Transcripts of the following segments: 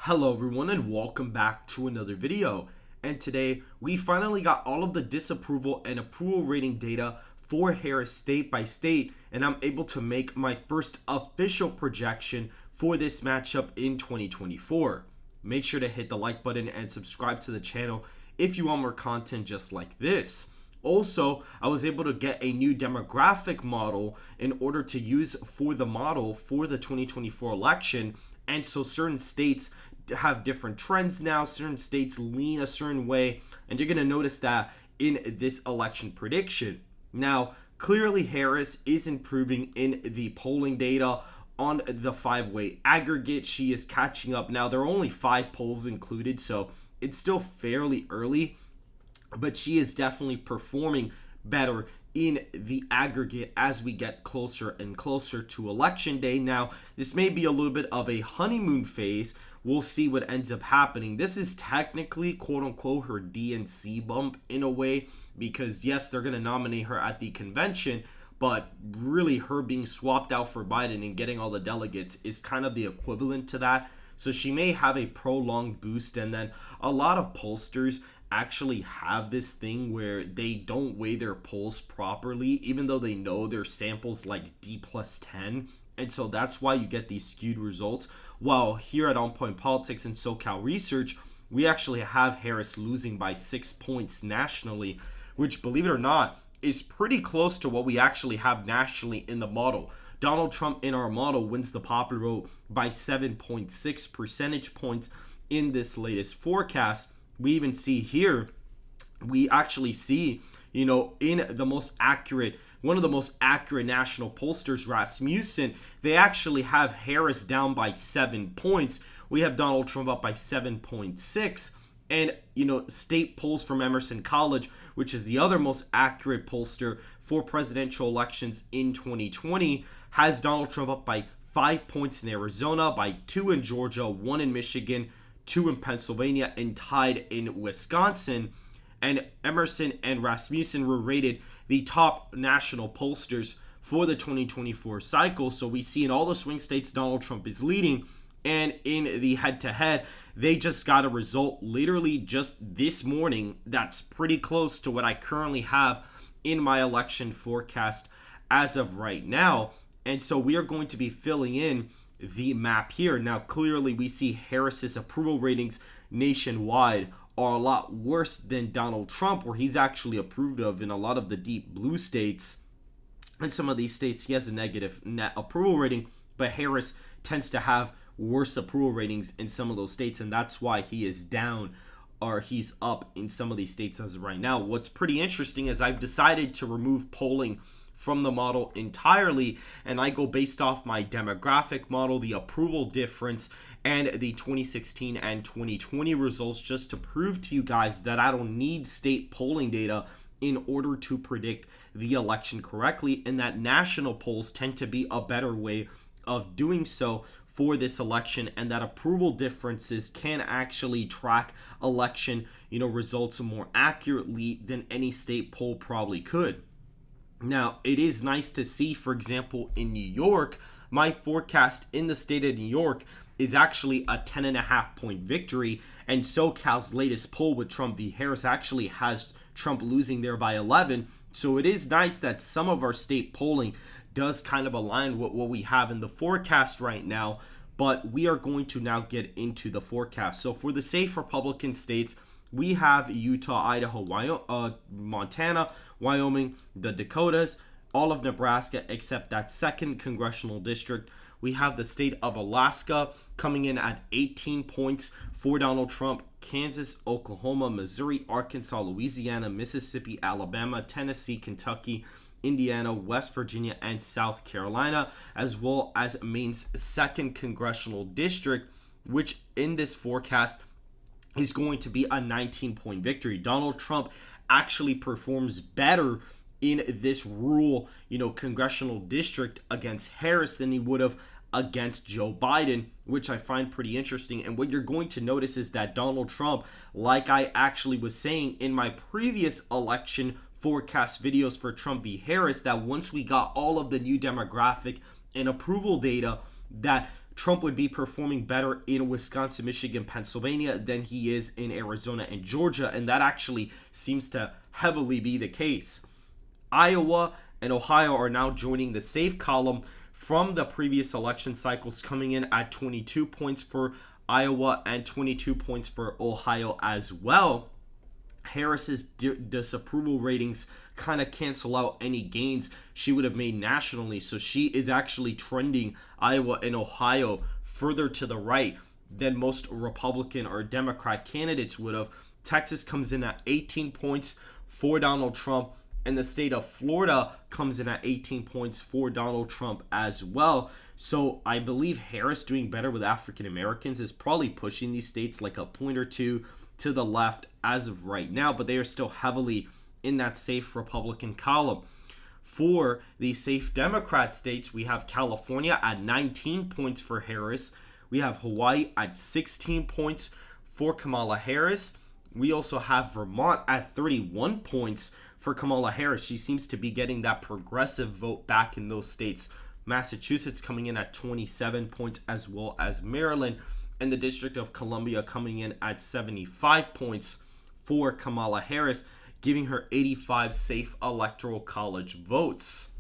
Hello everyone and welcome back to another video. And today we finally got all of the disapproval and approval rating data for Harris state by state, and I'm able to make my first official projection for this matchup in 2024. Make sure to hit the like button and subscribe to the channel if you want more content just like this. Also, I was able to get a new demographic model in order to use for the model for the 2024 election. And so certain states have different trends now, certain states lean a certain way, and you're going to notice that in this election prediction. Now, clearly Harris is improving in the polling data on the five-way aggregate. She is catching up. Now, there are only 5 polls included, so it's still fairly early, but she is definitely performing better in the aggregate as we get closer and closer to election day. Now, this may be a little bit of a honeymoon phase. We'll see what ends up happening. This is technically, quote unquote, her DNC bump in a way, because yes, they're going to nominate her at the convention, but really her being swapped out for Biden and getting all the delegates is kind of the equivalent to that. So she may have a prolonged boost. And then a lot of pollsters actually have this thing where they don't weigh their polls properly, even though they know their samples like D+10. And so that's why you get these skewed results. While here at On Point Politics and SoCal Research, we actually have Harris losing by 6 points nationally, which, believe it or not, is pretty close to what we actually have nationally in the model. Donald Trump in our model wins the popular vote by 7.6 percentage points in this latest forecast. We even see here, we actually see, in the most accurate, one of the most accurate national pollsters, Rasmussen, they actually have Harris down by 7 points. We have Donald Trump up by 7.6. And, state polls from Emerson College, which is the other most accurate pollster for presidential elections in 2020, has Donald Trump up by 5 points in Arizona, by 2 in Georgia, 1 in Michigan, 2 in Pennsylvania, and tied in Wisconsin. And Emerson and Rasmussen were rated the top national pollsters for the 2024 cycle. So we see in all the swing states, Donald Trump is leading. And in the head-to-head, they just got a result literally just this morning that's pretty close to what I currently have in my election forecast as of right now. And so we are going to be filling in the map here. Now, clearly we see Harris's approval ratings nationwide are a lot worse than Donald Trump, where he's actually approved of in a lot of the deep blue states. In some of these states, he has a negative net approval rating, but Harris tends to have worse approval ratings in some of those states, and that's why he is down, or he's up in some of these states as of right now. What's pretty interesting is I've decided to remove polling from the model entirely, and I go based off my demographic model, the approval difference, and the 2016 and 2020 results, just to prove to you guys that I don't need state polling data in order to predict the election correctly, and that national polls tend to be a better way of doing so for this election, and that approval differences can actually track election results more accurately than any state poll probably could. Now, it is nice to see, for example, in New York, my forecast in the state of New York is actually a 10.5 point victory, and SoCal's latest poll with Trump v. Harris actually has Trump losing there by 11. So it is nice that some of our state polling does kind of align with what we have in the forecast right now, but we are going to now get into the forecast. So for the safe Republican states, we have Utah, Idaho, Montana, Wyoming, the Dakotas, all of Nebraska except that 2nd congressional district. We have the state of Alaska coming in at 18 points for Donald Trump, Kansas, Oklahoma, Missouri, Arkansas, Louisiana, Mississippi, Alabama, Tennessee, Kentucky, Indiana, West Virginia, and South Carolina, as well as Maine's 2nd congressional district, which in this forecast is going to be a 19-point victory. Donald Trump actually performs better in this rural, congressional district against Harris than he would have against Joe Biden, which I find pretty interesting. And what you're going to notice is that Donald Trump, like I actually was saying in my previous election forecast videos for Trump v. Harris, that once we got all of the new demographic and approval data, that Trump would be performing better in Wisconsin, Michigan, Pennsylvania than he is in Arizona and Georgia, and that actually seems to heavily be the case. Iowa and Ohio are now joining the safe column from the previous election cycles, coming in at 22 points for Iowa and 22 points for Ohio as well. Harris's disapproval ratings kind of cancel out any gains she would have made nationally, so she is actually trending Iowa and Ohio further to the right than most Republican or Democrat candidates would have. Texas comes in at 18 points for Donald Trump, and the state of Florida comes in at 18 points for Donald Trump as well. So I believe Harris doing better with African Americans is probably pushing these states like a point or two to the left as of right now, but they are still heavily in that safe Republican column. For the safe Democrat states, we have California at 19 points for Harris. We have Hawaii at 16 points for Kamala Harris. We also have Vermont at 31 points for Kamala Harris. She seems to be getting that progressive vote back in those states. Massachusetts coming in at 27 points, as well as Maryland, and the District of Columbia coming in at 75 points for Kamala Harris, giving her 85 safe electoral college votes.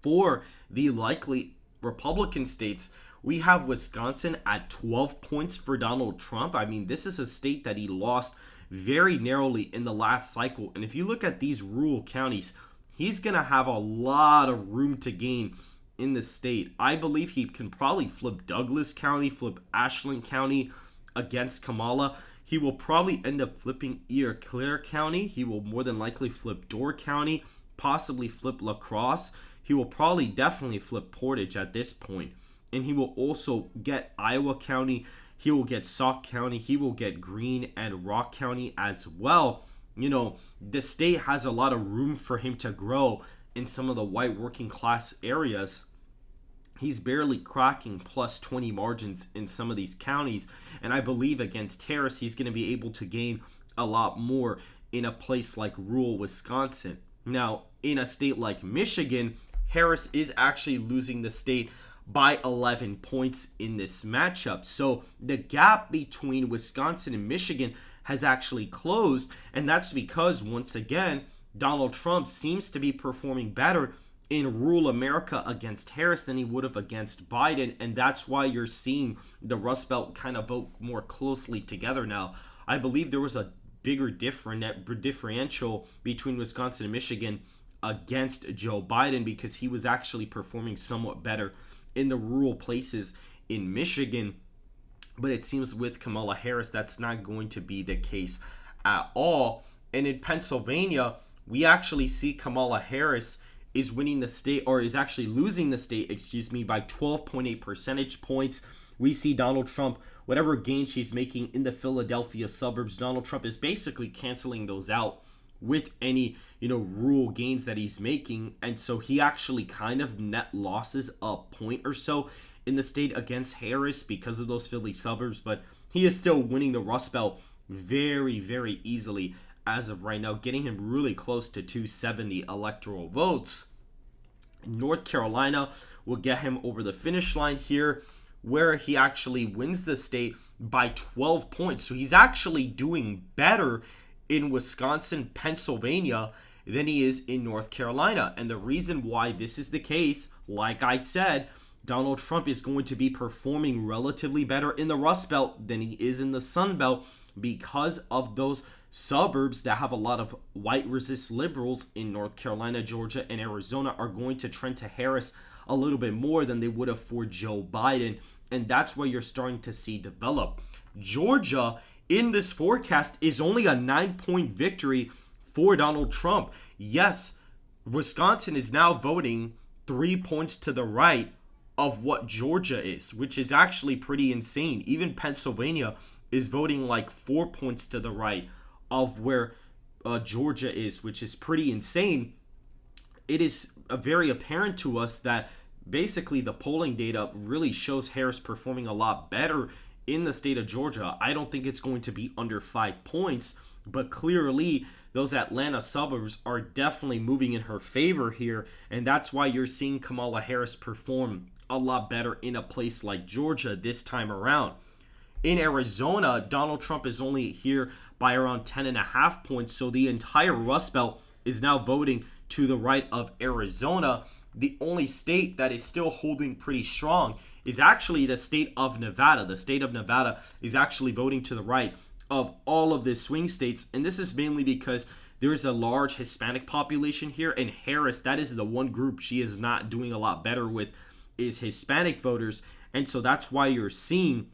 For the likely Republican states, we have Wisconsin at 12 points for Donald Trump. I mean, this is a state that he lost very narrowly in the last cycle. And if you look at these rural counties, he's going to have a lot of room to gain in the state. I believe he can probably flip Douglas County, flip Ashland County against Kamala. He will probably end up flipping Eau Claire County. He will more than likely flip Door County, possibly flip La Crosse. He will probably definitely flip Portage at this point. And he will also get Iowa County. He will get Sauk County. He will get Greene and Rock County as well. You know, the state has a lot of room for him to grow in some of the white working class areas. He's barely cracking plus 20 margins in some of these counties. And I believe against Harris, he's going to be able to gain a lot more in a place like rural Wisconsin. Now, in a state like Michigan, Harris is actually losing the state by 11 points in this matchup. So the gap between Wisconsin and Michigan has actually closed. And that's because, once again, Donald Trump seems to be performing better in rural America against Harris than he would have against Biden. And that's why you're seeing the Rust Belt kind of vote more closely together now. I believe there was a bigger differential between Wisconsin and Michigan against Joe Biden because he was actually performing somewhat better in the rural places in Michigan. But it seems with Kamala Harris, that's not going to be the case at all. And in Pennsylvania, we actually see Kamala Harris is winning the state, or is actually losing the state, by 12.8 percentage points. We see Donald Trump, whatever gains she's making in the Philadelphia suburbs, Donald Trump is basically canceling those out with any, rural gains that he's making. And so he actually kind of net losses a point or so in the state against Harris because of those Philly suburbs, but he is still winning the Rust Belt very, very easily as of right now, getting him really close to 270 electoral votes. North Carolina will get him over the finish line here, where he actually wins the state by 12 points. So he's actually doing better in Wisconsin, Pennsylvania than he is in North Carolina. And the reason why this is the case, like I said, Donald Trump is going to be performing relatively better in the Rust Belt than he is in the Sun Belt because of those suburbs that have a lot of white resist liberals in North Carolina, Georgia, and Arizona are going to trend to Harris a little bit more than they would have for Joe Biden. And that's what you're starting to see develop. Georgia, in this forecast, is only a 9-point victory for Donald Trump. Yes, Wisconsin is now voting 3 points to the right of what Georgia is, which is actually pretty insane. Even Pennsylvania is voting like 4 points to the right of where Georgia is, which is pretty insane. It is very apparent to us that basically the polling data really shows Harris performing a lot better in the state of Georgia. I don't think it's going to be under 5 points, but clearly those Atlanta suburbs are definitely moving in her favor here, and that's why you're seeing Kamala Harris perform a lot better in a place like Georgia this time around. In Arizona, Donald Trump is only here by around 10.5 points. So the entire Rust Belt is now voting to the right of Arizona. The only state that is still holding pretty strong is actually the state of Nevada. The state of Nevada is actually voting to the right of all of the swing states. And this is mainly because there's a large Hispanic population here. And Harris, that is the one group she is not doing a lot better with, is Hispanic voters. And so that's why you're seeing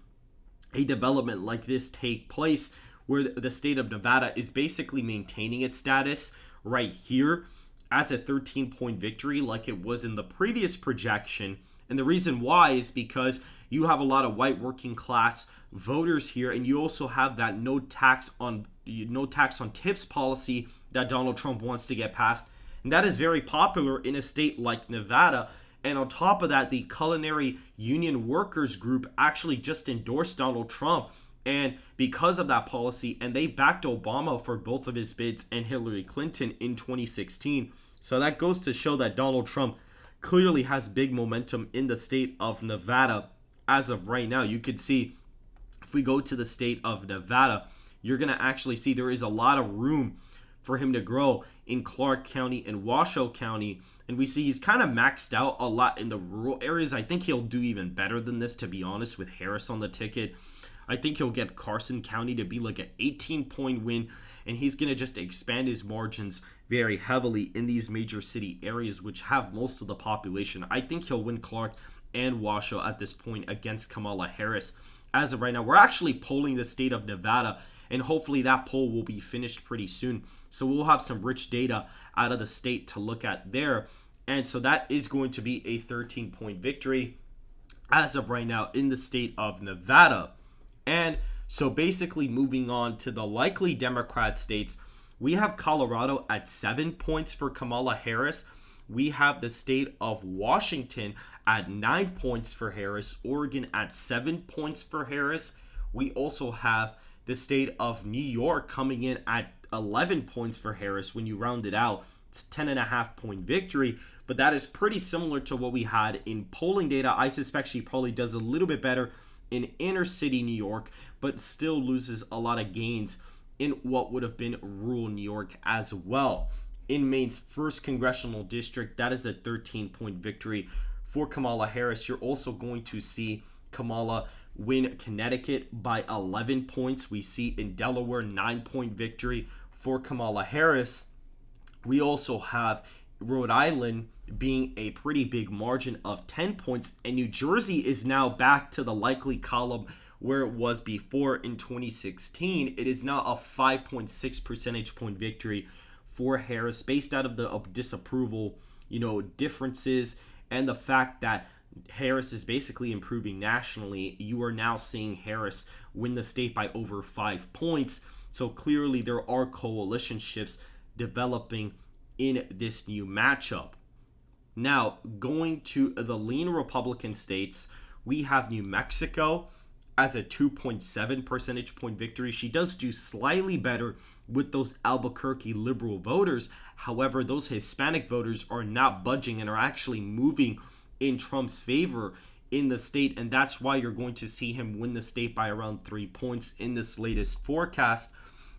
a development like this take place, where the state of Nevada is basically maintaining its status right here as a 13-point victory like it was in the previous projection. And the reason why is because you have a lot of white working class voters here, and you also have that no tax on tips policy that Donald Trump wants to get passed. And that is very popular in a state like Nevada. And on top of that, the Culinary Union Workers Group actually just endorsed Donald Trump. And because of that policy, and they backed Obama for both of his bids and Hillary Clinton in 2016. So that goes to show that Donald Trump clearly has big momentum in the state of Nevada as of right now. You could see, if we go to the state of Nevada, you're going to actually see there is a lot of room for him to grow in Clark County and Washoe County. And we see he's kind of maxed out a lot in the rural areas. I think he'll do even better than this, to be honest, with Harris on the ticket. I think he'll get Carson County to be like an 18-point win, and he's going to just expand his margins very heavily in these major city areas, which have most of the population. I think he'll win Clark and Washoe at this point against Kamala Harris. As of right now, we're actually polling the state of Nevada, and hopefully that poll will be finished pretty soon. So we'll have some rich data out of the state to look at there. And so that is going to be a 13-point victory as of right now in the state of Nevada. And so basically moving on to the likely Democrat states, we have Colorado at 7 points for Kamala Harris. We have the state of Washington at 9 points for Harris. Oregon at 7 points for Harris. We also have the state of New York coming in at 11 points for Harris. When you round it out, it's a 10.5-point victory. But that is pretty similar to what we had in polling data. I suspect she probably does a little bit better in inner city New York, but still loses a lot of gains in what would have been rural New York as well. In Maine's 1st congressional district, that is a 13-point victory for Kamala Harris. You're also going to see Kamala win Connecticut by 11 points. We see in Delaware 9-point victory for Kamala Harris. We also have Rhode Island being a pretty big margin of 10 points, and New Jersey is now back to the likely column where it was before in 2016. It is now a 5.6 percentage point victory for Harris based out of the disapproval, differences, and the fact that Harris is basically improving nationally. You are now seeing Harris win the state by over 5 points. So clearly there are coalition shifts developing in this new matchup. Now, going to the lean Republican states, we have New Mexico as a 2.7 percentage point victory. She does do slightly better with those Albuquerque liberal voters. However, those Hispanic voters are not budging and are actually moving in Trump's favor in the state, and that's why you're going to see him win the state by around 3 points in this latest forecast.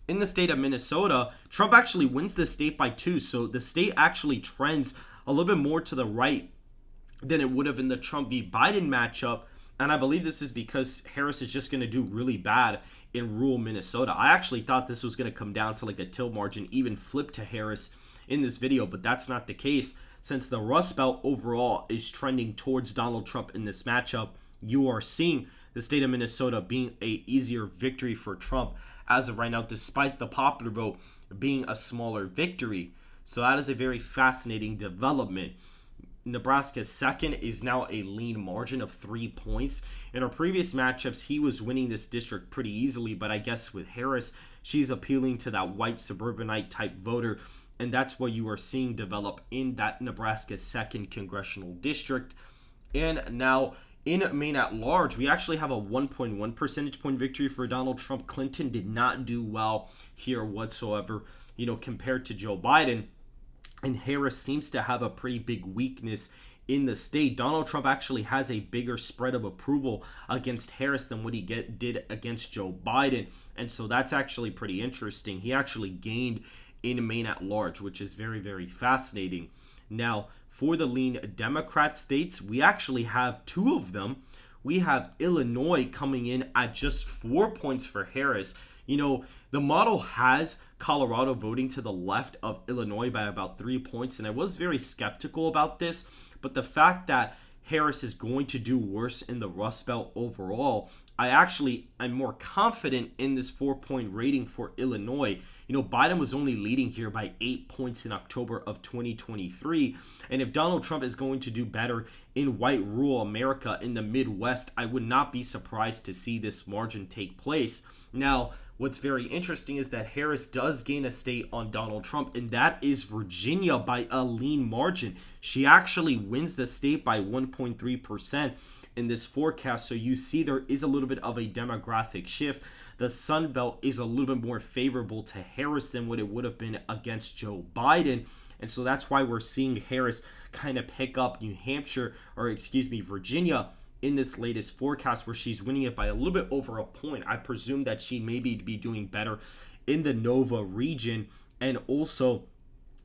In the state of Minnesota, Trump actually wins the state by 2, so the state actually trends a little bit more to the right than it would have in the Trump v. Biden matchup, and I believe this is because Harris is just going to do really bad in rural Minnesota. I actually thought this was going to come down to like a tilt margin, even flip to Harris in this video, but that's not the case. Since the Rust Belt overall is trending towards Donald Trump in this matchup, you are seeing the state of Minnesota being a easier victory for Trump as of right now, despite the popular vote being a smaller victory. So that is a very fascinating development. Nebraska's 2nd is now a lean margin of 3 points. In our previous matchups, he was winning this district pretty easily, but I guess with Harris, she's appealing to that white suburbanite type voter, and that's what you are seeing develop in that Nebraska's 2nd congressional district. And now in Maine at large, we actually have a 1.1 percentage point victory for Donald Trump. Clinton did not do well here whatsoever, compared to Joe Biden. And Harris seems to have a pretty big weakness in the state. Donald Trump actually has a bigger spread of approval against Harris than what he did against Joe Biden. And so that's actually pretty interesting. He actually gained in Maine at large, which is very, very fascinating. Now, for the lean Democrat states, we actually have two of them. We have Illinois coming in at just 4 points for Harris. You know, the model has Colorado voting to the left of Illinois by about 3 points, and I was very skeptical about this, but the fact that Harris is going to do worse in the Rust Belt overall, I actually am more confident in this 4-point rating for Illinois. You know, Biden was only leading here by 8 points in October of 2023. And if Donald Trump is going to do better in white rural America in the Midwest, I would not be surprised to see this margin take place. Now, what's very interesting is that Harris does gain a state on Donald Trump, and that is Virginia by a lean margin. She actually wins the state by 1.3% in this forecast. So you see there is a little bit of a demographic shift. The Sun Belt is a little bit more favorable to Harris than what it would have been against Joe Biden. And so that's why we're seeing Harris kind of pick up Virginia in this latest forecast, where she's winning it by a little bit over a point. I presume that she may be doing better in the Nova region, and also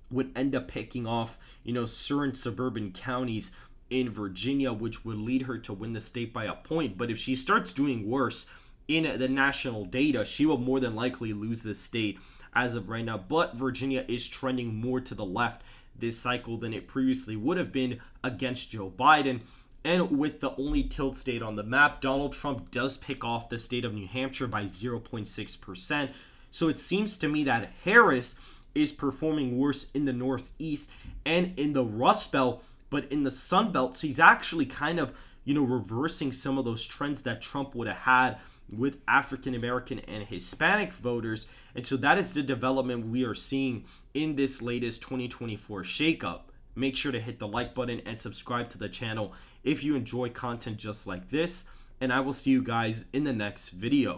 would end up picking off, certain suburban counties in Virginia, which would lead her to win the state by a point. But if she starts doing worse in the national data, she will more than likely lose this state as of right now. But Virginia is trending more to the left this cycle than it previously would have been against Joe Biden. And with the only tilt state on the map, Donald Trump does pick off the state of New Hampshire by 0.6%. So it seems to me that Harris is performing worse in the Northeast and in the Rust Belt, but in the Sun Belt, so he's actually kind of, reversing some of those trends that Trump would have had with African American and Hispanic voters. And so that is the development we are seeing in this latest 2024 shakeup. Make sure to hit the like button and subscribe to the channel if you enjoy content just like this, and I will see you guys in the next video.